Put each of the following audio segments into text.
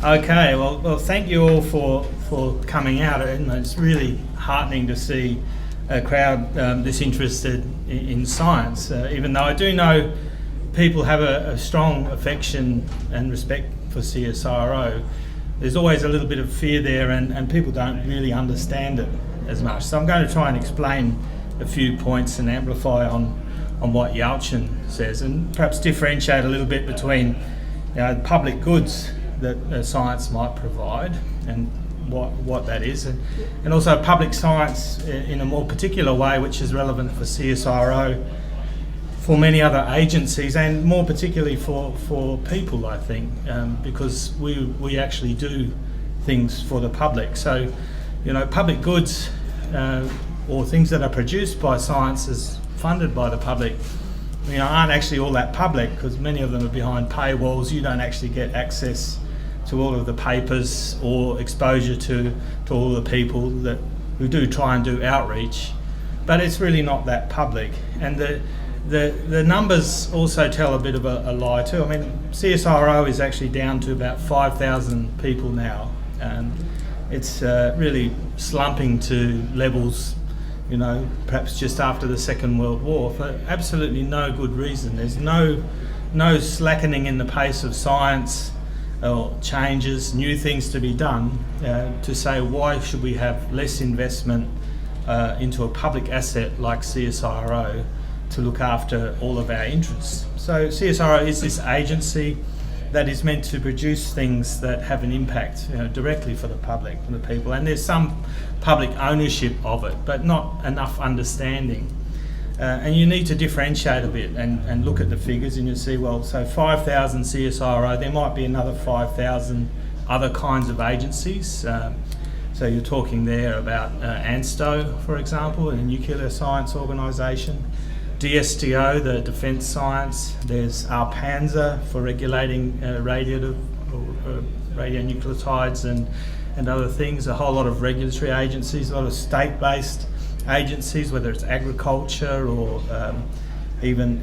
Okay, well, thank you all for coming out. And it's really heartening to see a crowd this interested in science, even though I do know people have a strong affection and respect for CSIRO. There's always a little bit of fear there, and people don't really understand it as much. So I'm going to try and explain a few points and amplify on what Yalchin says, and perhaps differentiate a little bit between public goods that science might provide and what that is, and also public science in a more particular way, which is relevant for CSIRO, for many other agencies, and more particularly for people, I think, because we actually do things for the public. So, public goods or things that are produced by sciences funded by the public, aren't actually all that public, because many of them are behind paywalls. You don't actually get access to all of the papers or exposure to all the people who do try and do outreach, but it's really not that public. And the numbers also tell a bit of a lie too. I mean, CSIRO is actually down to about 5,000 people now. It's really slumping to levels, perhaps just after the Second World War, for absolutely no good reason. There's no slackening in the pace of science or changes, new things to be done, to say why should we have less investment into a public asset like CSIRO to look after all of our interests. So CSIRO is this agency that is meant to produce things that have an impact directly for the public, for the people, and there's some public ownership of it, but not enough understanding. And you need to differentiate a bit and look at the figures, and you'll see, so 5,000 CSIRO, there might be another 5,000 other kinds of agencies. So you're talking there about ANSTO, for example, a nuclear science organisation, DSTO, the defence science, there's ARPANSA for regulating radionucleotides and other things, a whole lot of regulatory agencies, a lot of state-based agencies, whether it's agriculture or even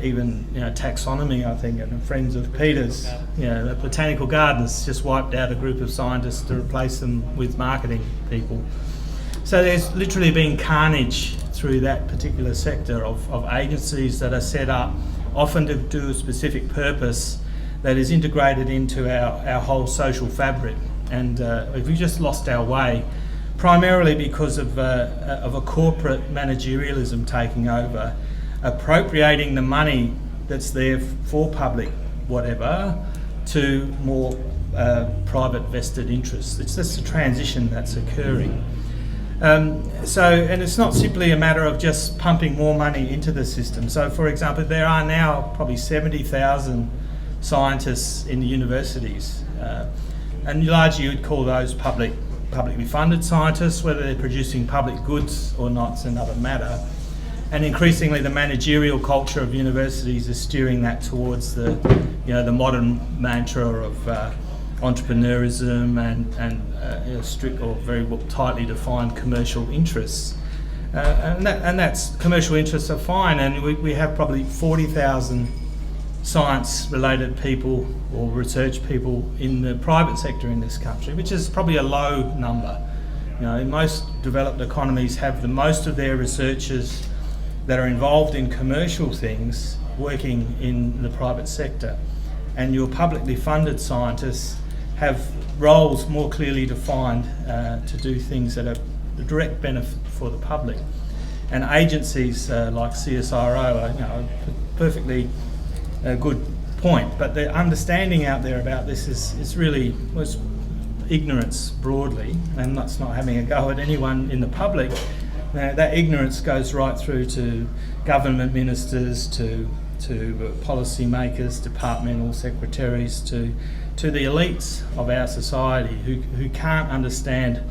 taxonomy, I think, and Friends of Peters. The Botanical Gardens just wiped out a group of scientists to replace them with marketing people. So there's literally been carnage through that particular sector of agencies that are set up, often to do a specific purpose that is integrated into our whole social fabric. And we've just lost our way, primarily because of a corporate managerialism taking over, appropriating the money that's there for public whatever to more private vested interests. It's just a transition that's occurring. And it's not simply a matter of just pumping more money into the system. So, for example, there are now probably 70,000 scientists in the universities, and largely you would call those publicly funded scientists. Whether they're producing public goods or not is another matter. And increasingly, the managerial culture of universities is steering that towards the modern mantra of entrepreneurism and strict or very tightly defined commercial interests. And that's commercial interests are fine. And we have probably 40,000 science-related people or research people in the private sector in this country, which is probably a low number. Most developed economies have the most of their researchers that are involved in commercial things working in the private sector, and your publicly funded scientists have roles more clearly defined to do things that are a direct benefit for the public. And agencies like CSIRO are a perfectly good point, but the understanding out there about this is really ignorance broadly, and that's not having a go at anyone in the public. That ignorance goes right through to government ministers, to policy makers, departmental secretaries, to the elites of our society who can't understand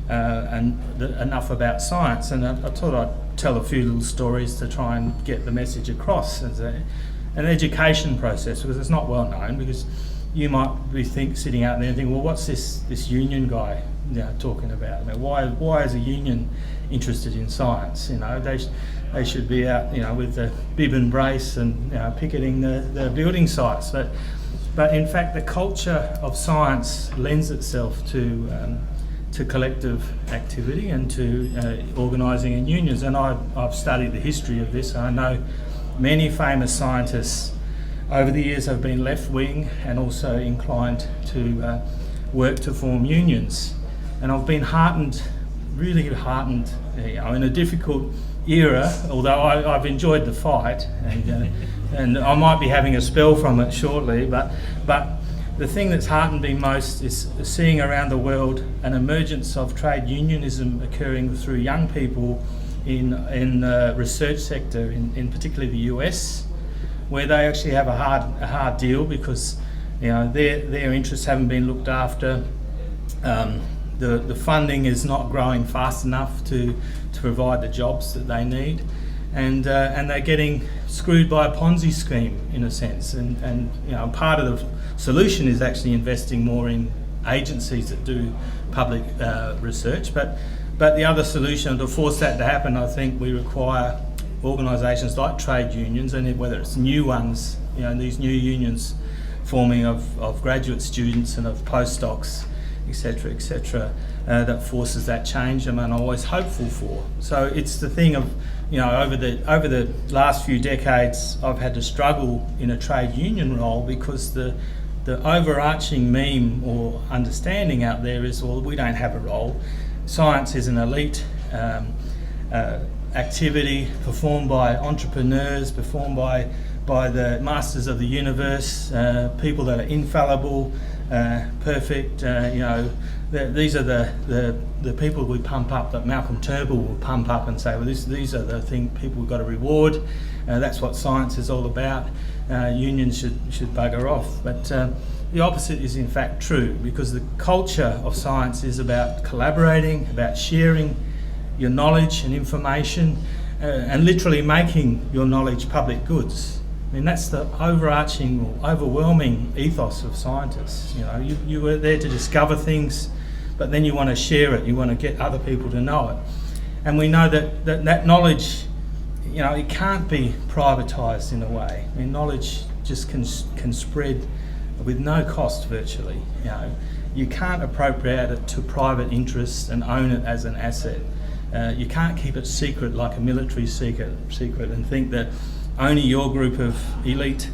enough about science. And I thought I'd tell a few little stories to try and get the message across as an education process, because it's not well known. Because you might be sitting out there and think, well, what's this union guy talking about? Why is a union interested in science? They should be out with the bib and brace and picketing the building sites. But but in fact the culture of science lends itself to collective activity and to organising in unions. And I've studied the history of this. I know many famous scientists over the years have been left-wing and also inclined to work to form unions. And I've been really heartened, in a difficult era, although I've enjoyed the fight, and I might be having a spell from it shortly, but the thing that's heartened me most is seeing around the world an emergence of trade unionism occurring through young people in the research sector, in particularly the US, where they actually have a hard deal because their interests haven't been looked after. The funding is not growing fast enough to provide the jobs that they need, and they're getting screwed by a Ponzi scheme in a sense. And part of the solution is actually investing more in agencies that do public research. But the other solution to force that to happen, I think we require organisations like trade unions, and whether it's new ones, these new unions forming of graduate students and of postdocs, etc., that forces that change, and I'm always hopeful for. So it's the thing of, over the last few decades, I've had to struggle in a trade union role because the overarching meme or understanding out there is, well, we don't have a role. Science is an elite activity performed by entrepreneurs, performed by the masters of the universe, people that are infallible, perfect. These are the people we pump up, that Malcolm Turnbull will pump up and say, well, these are the people we've got to reward. That's what science is all about. Unions should bugger off. But the opposite is in fact true, because the culture of science is about collaborating, about sharing your knowledge and information, and literally making your knowledge public goods. I mean, that's the overarching or overwhelming ethos of scientists. You were there to discover things, but then you want to share it, you want to get other people to know it. And we know that knowledge, it can't be privatised in a way. I mean, knowledge just can spread with no cost virtually. You can't appropriate it to private interests and own it as an asset. You can't keep it secret like a military secret and think that only your group of elite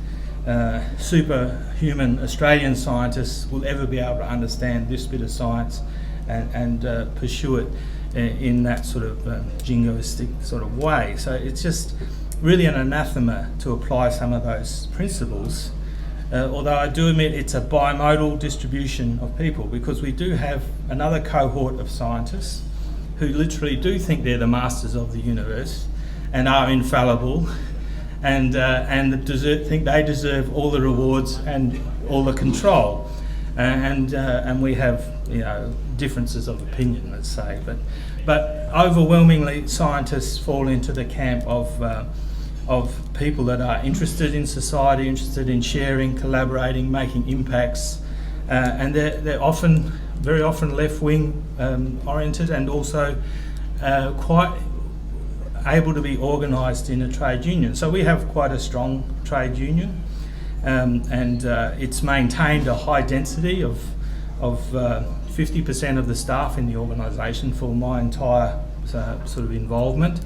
superhuman Australian scientists will ever be able to understand this bit of science and pursue it in that sort of jingoistic sort of way. So it's just really an anathema to apply some of those principles, although I do admit it's a bimodal distribution of people, because we do have another cohort of scientists who literally do think they're the masters of the universe and are infallible, and think they deserve all the rewards and all the control, and we have differences of opinion, let's say, but overwhelmingly scientists fall into the camp of people that are interested in society, interested in sharing, collaborating, making impacts, and they're very often left-wing oriented, and also quite able to be organised in a trade union. So we have quite a strong trade union, and it's maintained a high density of 50% of the staff in the organisation for my entire sort of involvement,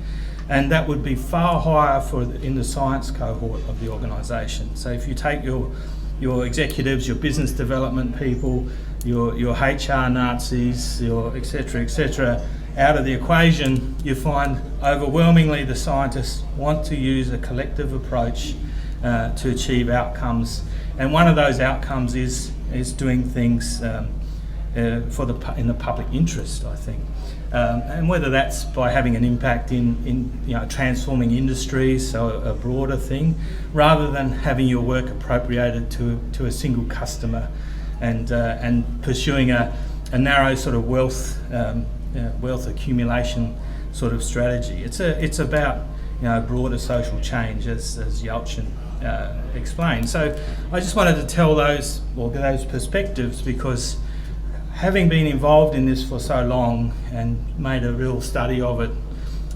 and that would be far higher in the science cohort of the organisation. So if you take your executives, your business development people, your HR Nazis, your etc., out of the equation, you find overwhelmingly the scientists want to use a collective approach to achieve outcomes, and one of those outcomes is doing things in the public interest, I think, and whether that's by having an impact in transforming industries, so a broader thing, rather than having your work appropriated to a single customer and pursuing a narrow sort of wealth accumulation sort of strategy. It's about broader social change, as Yelchin explained. So I just wanted to tell those perspectives, because having been involved in this for so long and made a real study of it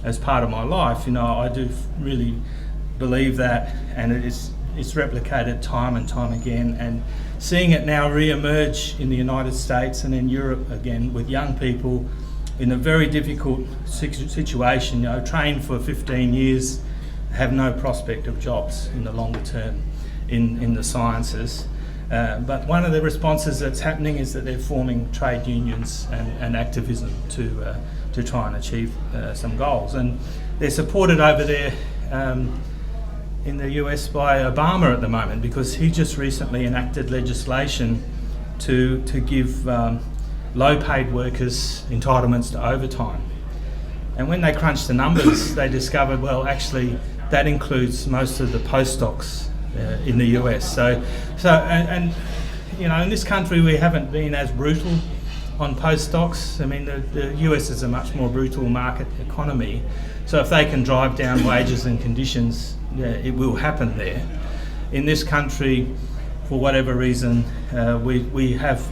as part of my life, I do really believe that, and it's replicated time and time again, and seeing it now re-emerge in the United States and in Europe again with young people in a very difficult situation, trained for 15 years, have no prospect of jobs in the longer term in the sciences. But one of the responses that's happening is that they're forming trade unions and activism to try and achieve some goals. And they're supported over there in the US by Obama at the moment, because he just recently enacted legislation to give low-paid workers entitlements to overtime. And when they crunched the numbers, they discovered, well, actually, that includes most of the postdocs in the US. And in this country, we haven't been as brutal on postdocs. I mean, the US is a much more brutal market economy. So if they can drive down wages and conditions, it will happen there. In this country, for whatever reason, we have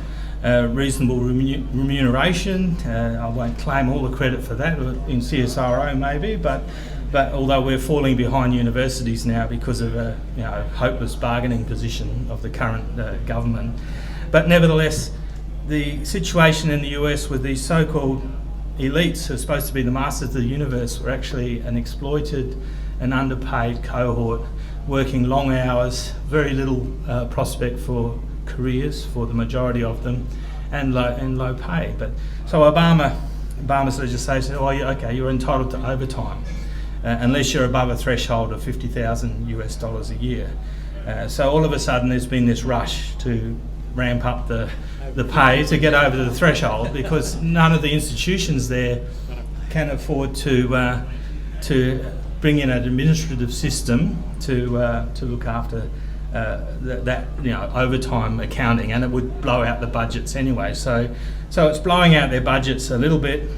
reasonable remuneration. I won't claim all the credit for that, in CSIRO maybe, but although we're falling behind universities now because of a hopeless bargaining position of the current government. But nevertheless, the situation in the US with these so-called elites who are supposed to be the masters of the universe were actually an exploited and underpaid cohort, working long hours, very little prospect for careers for the majority of them, and low pay. But so Obama's legislation, you're entitled to overtime unless you're above a threshold of $50,000 a year. So all of a sudden there's been this rush to ramp up the pay to get over the threshold, because none of the institutions there can afford to bring in an administrative system to look after that overtime accounting, and it would blow out the budgets anyway. So it's blowing out their budgets a little bit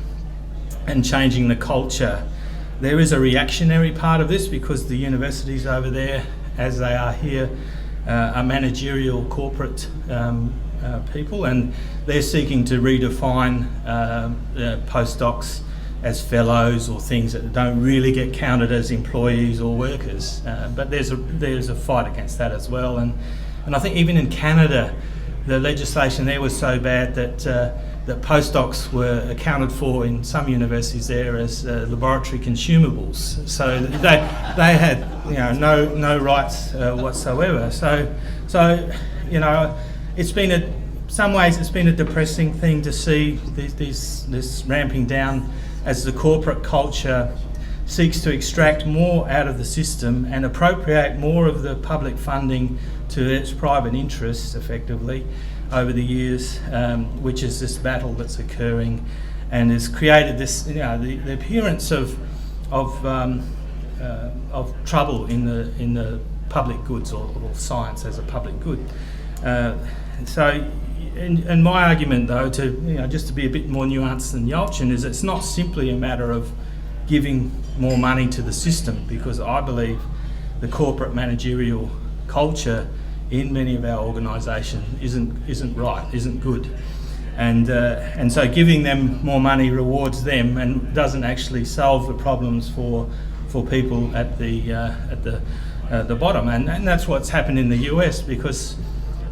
and changing the culture. There is a reactionary part of this, because the universities over there, as they are here, are managerial corporate people, and they're seeking to redefine postdocs as fellows or things that don't really get counted as employees or workers. But there's a fight against that as well, and I think even in Canada, the legislation there was so bad that postdocs were accounted for in some universities there as laboratory consumables. So they had no rights whatsoever. So it's been it's been a depressing thing to see this ramping down as the corporate culture seeks to extract more out of the system and appropriate more of the public funding to its private interests, effectively, over the years, which is this battle that's occurring, and has created this, the appearance of trouble in the public goods, or science as a public good. And my argument, though, just to be a bit more nuanced than Yelchin, is it's not simply a matter of giving more money to the system, because I believe the corporate managerial culture in many of our organisations isn't right, isn't good, and so giving them more money rewards them and doesn't actually solve the problems for people at the bottom, and that's what's happened in the US, because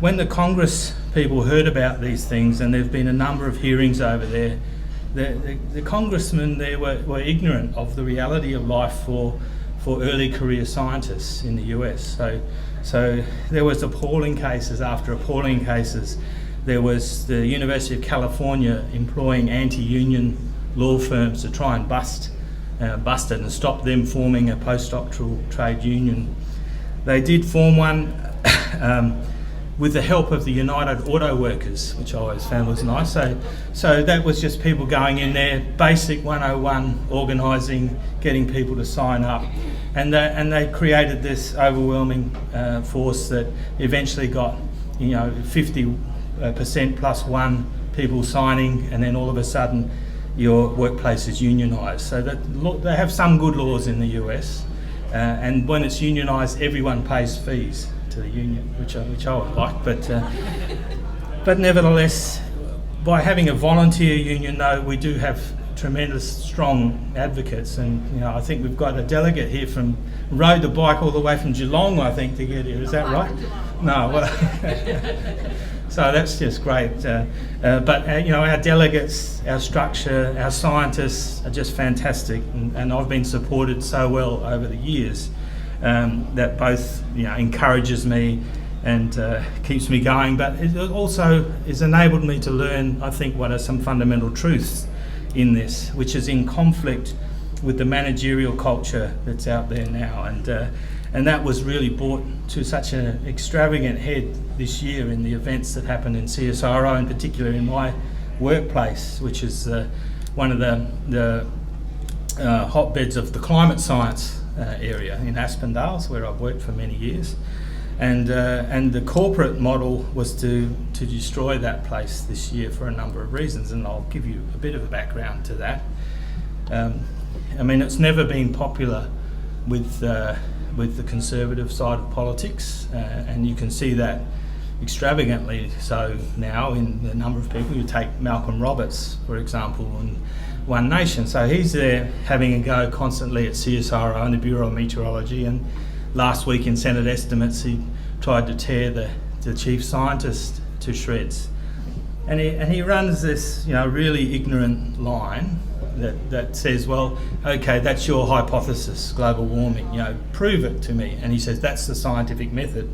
when the Congress people heard about these things, and there've been a number of hearings over there, the congressmen there were ignorant of the reality of life for early career scientists in the US. So there was appalling cases after appalling cases. There was the University of California employing anti-union law firms to try and bust it and stop them forming a postdoctoral trade union. They did form one with the help of the United Auto Workers, which I always found was nice. So that was just people going in there, basic 101 organising, getting people to sign up, and they created this overwhelming force that eventually got 50% plus one people signing, and then all of a sudden your workplace is unionised. So they have some good laws in the US, and when it's unionised, everyone pays fees to the union, which I would like, but nevertheless, by having a volunteer union, though, we do have tremendous strong advocates, and I think we've got a delegate here from rode the bike all the way from Geelong, I think, to get here. Is that right? No, well, so that's just great. But you know, our delegates, our structure, our scientists are just fantastic, and I've been supported so well over the years that both, you know, encourages me and keeps me going, but it also has enabled me to learn, I think, what are some fundamental truths in this, which is in conflict with the managerial culture that's out there now, and that was really brought to such an extravagant head this year in the events that happened in CSIRO, in particular in my workplace, which is one of the hotbeds of the climate science area in Aspendale, where I've worked for many years. And the corporate model was to destroy that place this year for a number of reasons, and I'll give you a bit of a background to that. I mean, it's never been popular with the conservative side of politics, and you can see that extravagantly so now in the number of people. You take Malcolm Roberts, for example, in One Nation. So he's there having a go constantly at CSIRO and the Bureau of Meteorology, and last week in Senate estimates he tried to tear the chief scientist to shreds. And he runs this, you know, really ignorant line that says, well, okay, that's your hypothesis, global warming, you know, prove it to me. And he says that's the scientific method.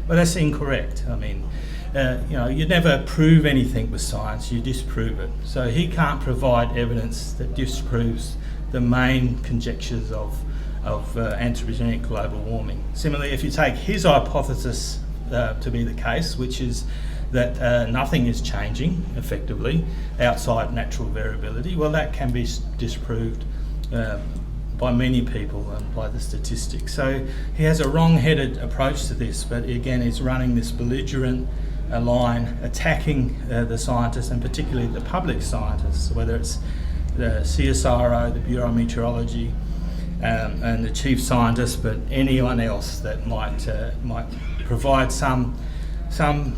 Well, that's incorrect. I mean, you know, you never prove anything with science, you disprove it. So he can't provide evidence that disproves the main conjectures of anthropogenic global warming. Similarly, if you take his hypothesis to be the case, which is that nothing is changing effectively outside natural variability, well, that can be disproved by many people and by the statistics. So he has a wrong-headed approach to this, but again, he's running this belligerent line attacking the scientists, and particularly the public scientists, whether it's the CSIRO, the Bureau of Meteorology, and the chief scientist, but anyone else that might provide some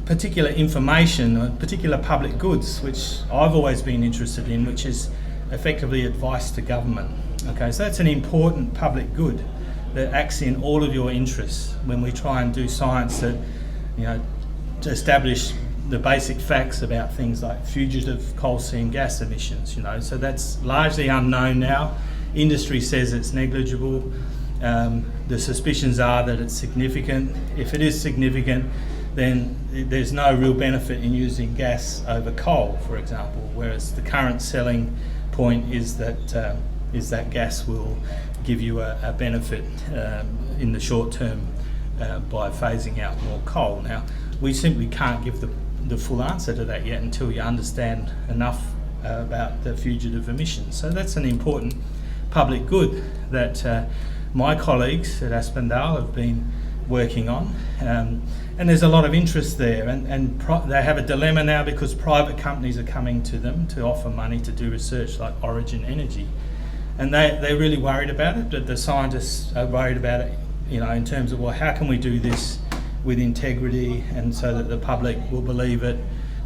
particular information or particular public goods, which I've always been interested in, which is effectively advice to government. Okay, so that's an important public good that acts in all of your interests when we try and do science that, you know, to establish the basic facts about things like fugitive coal seam gas emissions, you know. So that's largely unknown now. Industry says it's negligible. The suspicions are that it's significant. If it is significant, then there's no real benefit in using gas over coal, for example, whereas the current selling point is that gas will give you a benefit in the short term by phasing out more coal. Now, we simply can't give the full answer to that yet until you understand enough about the fugitive emissions. So that's an important public good that my colleagues at Aspendale have been working on, and there's a lot of interest there, and they have a dilemma now because private companies are coming to them to offer money to do research like Origin Energy, and they're really worried about it, but the scientists are worried about it, you know, in terms of, well, how can we do this with integrity and so that the public will believe it.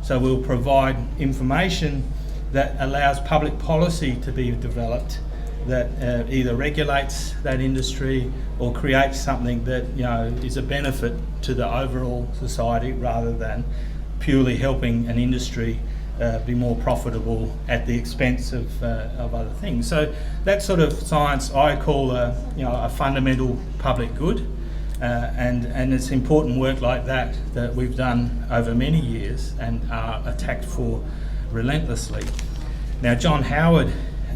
So we'll provide information that allows public policy to be developed that either regulates that industry or creates something that, you know, is a benefit to the overall society rather than purely helping an industry be more profitable at the expense of other things. So that sort of science I call a fundamental public good, and it's important work like that that we've done over many years and are attacked for relentlessly. Now, John Howard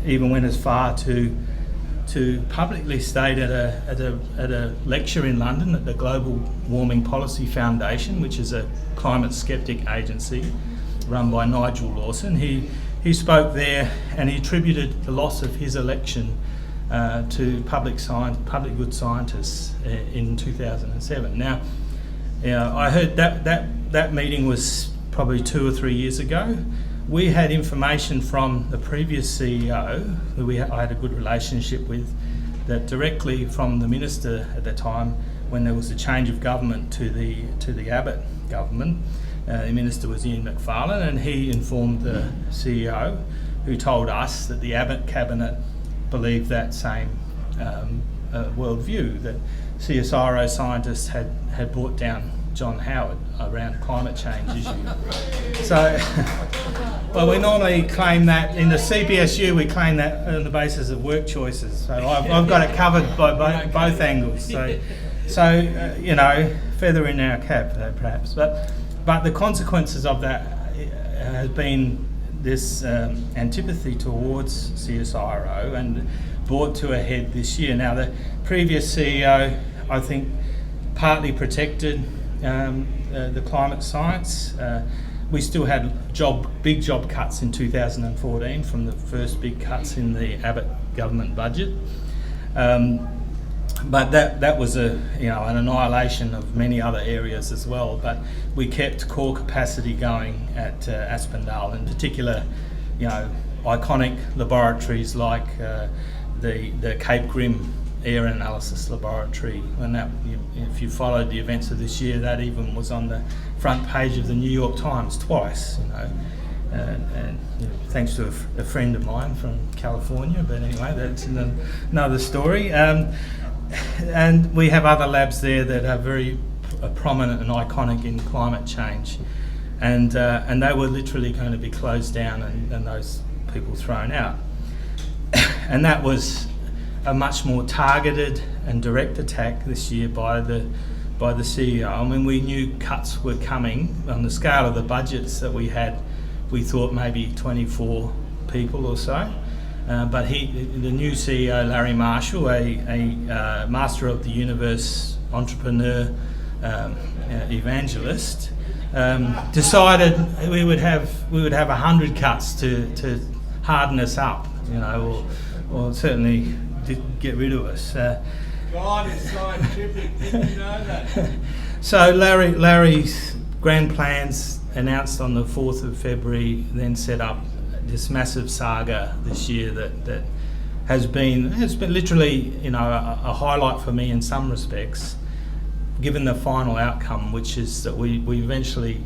even went as far to publicly state at a lecture in London at the Global Warming Policy Foundation, which is a climate skeptic agency run by Nigel Lawson. He spoke there and he attributed the loss of his election to public good scientists in 2007. Now, I heard that meeting was probably 2 or 3 years ago. We had information from the previous CEO, who I had a good relationship with, that directly from the minister at the time, when there was a change of government to the Abbott government, the minister was Ian Macfarlane, and he informed the CEO, who told us that the Abbott cabinet believed that same worldview that CSIRO scientists had brought down John Howard around climate change issue. So, well, we normally claim that in the CPSU, we claim that on the basis of work choices. So I've got it covered by both angles. So you know, feather in our cap, perhaps. But the consequences of that has been this antipathy towards CSIRO and brought to a head this year. Now, the previous CEO, I think, partly protected the climate science. We still had big job cuts in 2014 from the first big cuts in the Abbott government budget. But that was an annihilation of many other areas as well. But we kept core capacity going at Aspendale, in particular, iconic laboratories like the Cape Grim Air Analysis Laboratory. And that, if you followed the events of this year, that even was on the front page of the New York Times twice. And thanks to a friend of mine from California. But anyway, that's another story. And we have other labs there that are very prominent and iconic in climate change, and they were literally going to be closed down and those people thrown out. And that was a much more targeted and direct attack this year by the CEO. I mean, we knew cuts were coming on the scale of the budgets that we had. We thought maybe 24 people or so. But the new CEO, Larry Marshall, a Master of the Universe entrepreneur, evangelist, decided we would have 100 cuts to harden us up, or certainly get rid of us. God is scientific. Didn't you know that? So Larry's grand plans announced on the 4th of February then set up this massive saga this year that has been literally a highlight for me in some respects, given the final outcome, which is that we eventually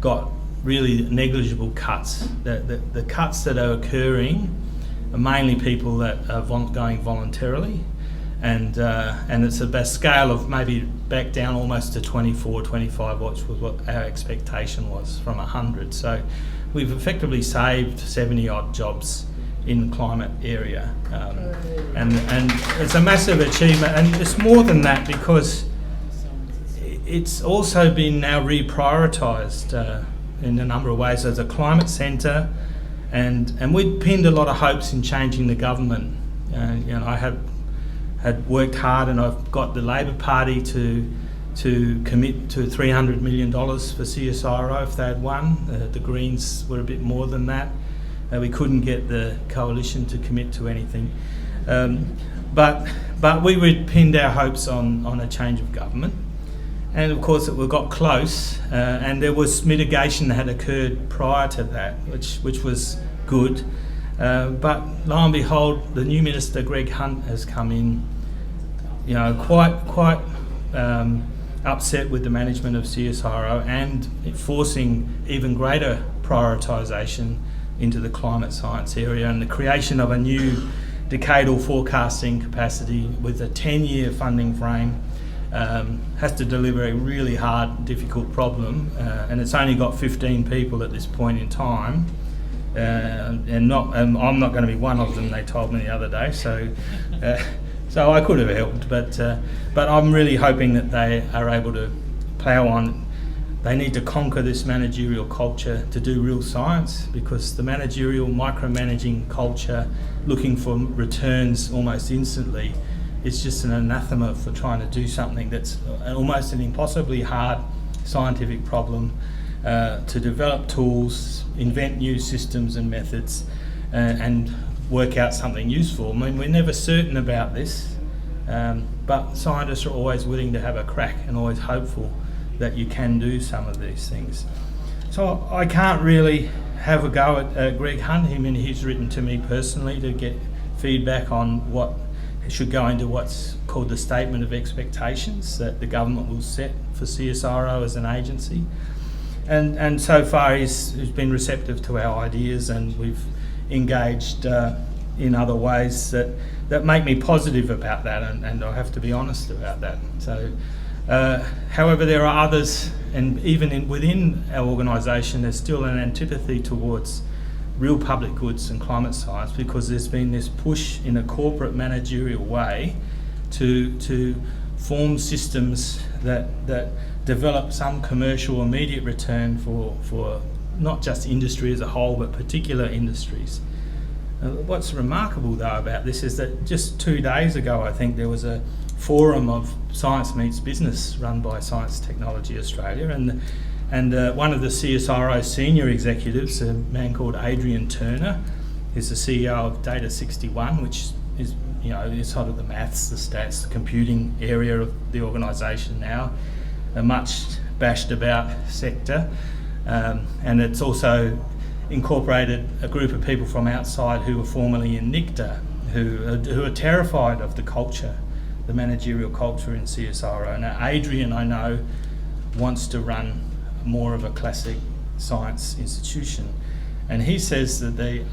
got really negligible cuts. The cuts that are occurring are mainly people that are going voluntarily, and it's a scale of maybe back down almost to 24, 25, which was what our expectation was from 100. So we've effectively saved 70 odd jobs in the climate area, and it's a massive achievement. And it's more than that, because it's also been now reprioritised in a number of ways as a climate centre, and we'd pinned a lot of hopes in changing the government. I had worked hard, and I've got the Labor Party to commit to $300 million for CSIRO if they had won. The Greens were a bit more than that. We couldn't get the coalition to commit to anything. But we pinned our hopes on a change of government. And of course we got close, and there was mitigation that had occurred prior to that, which was good. But lo and behold, the new minister, Greg Hunt, has come in, quite upset with the management of CSIRO and forcing even greater prioritisation into the climate science area, and the creation of a new decadal forecasting capacity with a 10-year funding frame has to deliver a really hard, difficult problem, and it's only got 15 people at this point in time, and I'm not going to be one of them, they told me the other day, so I could have helped, but I'm really hoping that they are able to plough on. They need to conquer this managerial culture to do real science, because the managerial micromanaging culture, looking for returns almost instantly, is just an anathema for trying to do something that's almost an impossibly hard scientific problem, to develop tools, invent new systems and methods, and work out something useful. I mean, we're never certain about this, but scientists are always willing to have a crack and always hopeful that you can do some of these things. So I can't really have a go at Greg Hunt. He's written to me personally to get feedback on what should go into what's called the Statement of Expectations that the government will set for CSIRO as an agency. And so far he's been receptive to our ideas, and we've engaged in other ways that make me positive about that, and I have to be honest about that. So, however, there are others, and even within our organisation, there's still an antipathy towards real public goods and climate science, because there's been this push in a corporate managerial way to form systems that develop some commercial immediate return for not just industry as a whole, but particular industries. What's remarkable though about this is that just 2 days ago, I think there was a forum of Science Meets Business run by Science Technology Australia, and one of the CSIRO senior executives, a man called Adrian Turner, is the CEO of Data 61, which is, you know, is sort of the maths, the stats, the computing area of the organisation now, a much bashed about sector, and it's also incorporated a group of people from outside who were formerly in NICTA, who are terrified of the culture, the managerial culture in CSIRO. Now, Adrian, I know, wants to run more of a classic science institution, and he says that the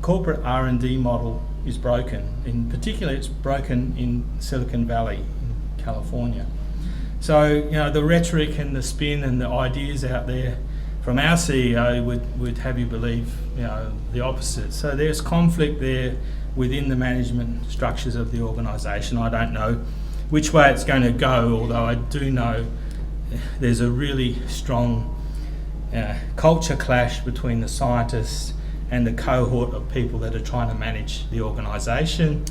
corporate R&D model is broken. In particular, it's broken in Silicon Valley, in California. So, you know, the rhetoric and the spin and the ideas out there from our CEO would have you believe, you know, the opposite. So there's conflict there within the management structures of the organisation. I don't know which way it's going to go, although I do know there's a really strong culture clash between the scientists and the cohort of people that are trying to manage the organisation,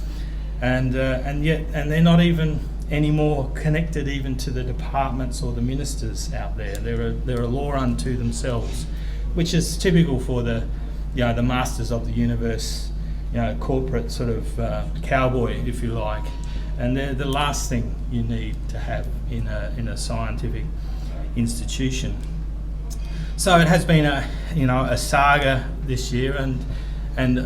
and they're not even anymore connected even to the departments or the ministers out there. They're a law unto themselves, which is typical for the masters of the universe, you know, corporate sort of cowboy, if you like, and they're the last thing you need to have in a scientific institution. So it has been a saga this year, and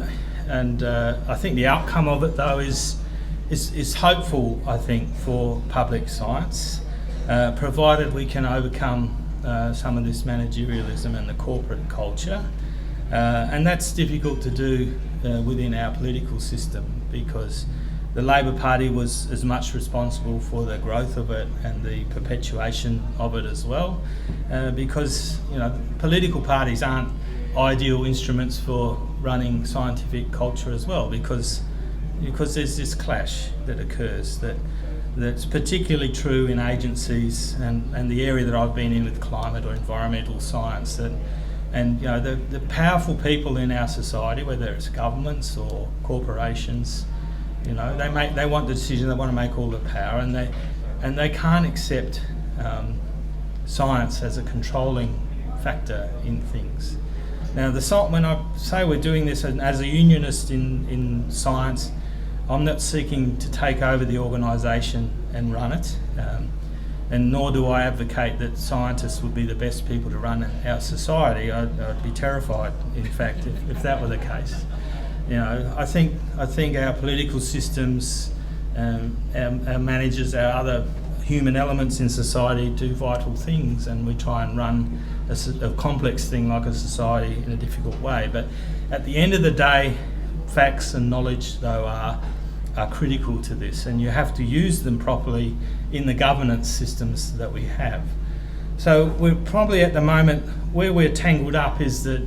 I think the outcome of it though is hopeful, I think, for public science, provided we can overcome some of this managerialism and the corporate culture, and that's difficult to do within our political system, because the Labor Party was as much responsible for the growth of it and the perpetuation of it as well, because, you know, political parties aren't ideal instruments for running scientific culture as well, because there's this clash that occurs that's particularly true in agencies and the area that I've been in with climate or environmental science, and you know, the powerful people in our society, whether it's governments or corporations, you know, they want the decision, they want to make all the power, and they can't accept science as a controlling factor in things. Now, when I say we're doing this as a unionist in science, I'm not seeking to take over the organisation and run it, and nor do I advocate that scientists would be the best people to run our society. I'd be terrified, in fact, if that were the case. You know, I think our political systems, our managers, our other human elements in society do vital things, and we try and run a complex thing like a society in a difficult way. But at the end of the day, facts and knowledge, though, are critical to this, and you have to use them properly in the governance systems that we have. So we're probably at the moment where we're tangled up is that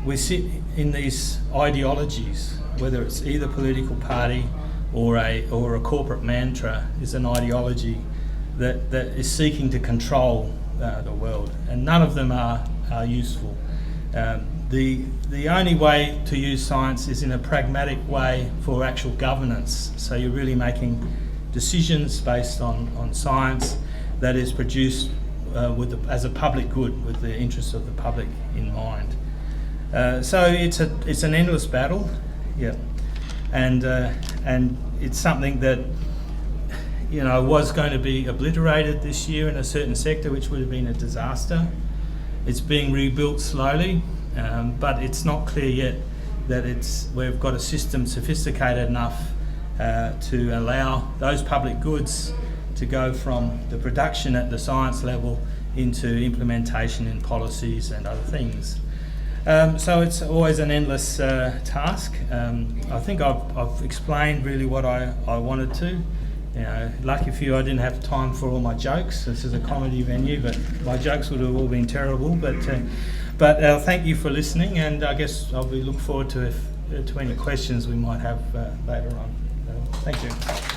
we sit in these ideologies, whether it's either political party or a corporate mantra is an ideology that is seeking to control the world, and none of them are useful. The only way to use science is in a pragmatic way for actual governance. So you're really making decisions based on science that is produced as a public good, with the interests of the public in mind. So it's an endless battle, yeah, and it's something that, you know, was going to be obliterated this year in a certain sector, which would have been a disaster. It's being rebuilt slowly, but it's not clear yet that we've got a system sophisticated enough to allow those public goods to go from the production at the science level into implementation in policies and other things. So it's always an endless task. I think I've explained really what I wanted to. You know, lucky for you, I didn't have time for all my jokes. This is a comedy venue, but my jokes would have all been terrible. But thank you for listening, and I guess I'll be look forward to any questions we might have later on. Thank you.